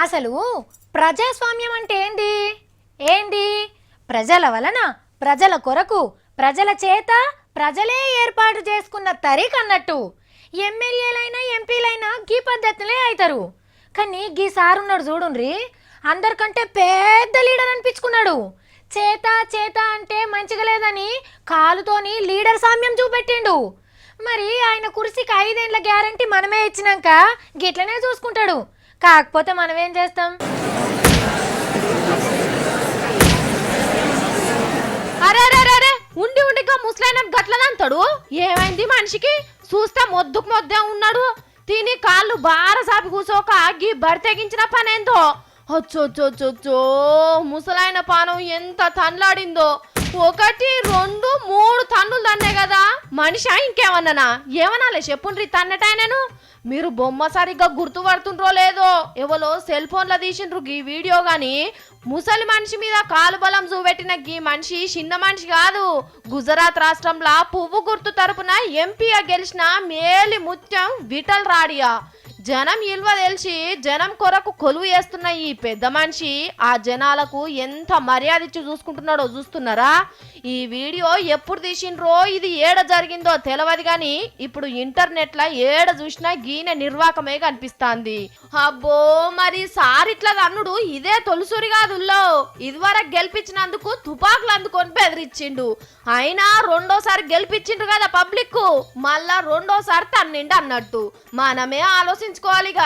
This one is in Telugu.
అసలు ప్రజాస్వామ్యం అంటే ఏంది? ఏంది? ప్రజల వలన, ప్రజల కొరకు, ప్రజల చేత ప్రజలే ఏర్పాటు చేసుకున్న తరీక్ అన్నట్టు. ఎమ్మెల్యేలైనా ఎంపీలైనా గీ పద్ధతిలే అవుతారు. కానీ గీ సారున్నాడు చూడుండ్రి, అందరికంటే పెద్ద లీడర్ అనిపించుకున్నాడు. చేత చేత అంటే మంచిగా లేదని కాలుతోని లీడర్ సామ్యం చూపెట్టిండు. మరి ఆయన కుర్చీకి 5 ఏళ్ల గ్యారంటీ మనమే ఇచ్చినాక గిట్లనే చూసుకుంటాడు. కాకపోతే మనం ఏం చేస్తాం? అరే అరే అరే అరే ఉండి ఉండిగా ముసలైన గట్లనంతాడు. ఏమైంది మనిషికి? చూస్తే మొద్దుకు మొద్దే ఉన్నాడు. తిని కాళ్ళు బార సాపి కూసోక గీ బరితెగించిన పనేందో. వచ్చొచ్చొచ్చొచ్చో ముసలైన పానం ఎంత తన్లాడిందో. 1 2 3 తన్నులు తన్నే కదా మనిషి. ఇంకేమన్నానా? ఏమనాలే చెప్పుండ్రి తన్నటాయనను. మీరు బొమ్మ సరిగ్గా గుర్తుపడుతుండ్రో లేదో, ఎవరో సెల్ ఫోన్లో తీసిండ్రు గీ వీడియో. గాని ముసలి మనిషి మీద కాలు బలం చూపెట్టిన గీ మనిషి చిన్న మనిషి కాదు. గుజరాత్ రాష్ట్రంలో పువ్వు గుర్తు తరపున ఎంపీగా గెలిచిన మేలి ముత్యం విఠల్ రాడియా. జనం ఇల్వ తెలిసి జనం కొరకు కొలువు చేస్తున్న ఈ పెద్ద మనిషి ఆ జనాలకు ఎంత మర్యాద ఇచ్చి చూసుకుంటున్నాడో చూస్తున్నారా? ఈ వీడియో ఎప్పుడు తీసిండ్రో, ఇది ఏడ జరిగిందో తెలియదు గాని ఇప్పుడు ఇంటర్నెట్ లో ఏడ చూసినా గీనె నిర్వాకమే కనిపిస్తాంది. అబ్బో, మరి సార్ ఇట్లా అన్నుడు ఇదే తొలిసూరి కాదుల్లో. ఇదివరకు గెలిపించినందుకు తుపాకులు అందుకొని బెదిరించిండు. అయినా రెండోసారి గెలిపించిండు కదా పబ్లిక్, మళ్ళా రెండోసారి తన్నిండు అన్నట్టు. మనమే ఆలోచించుకోవాలి.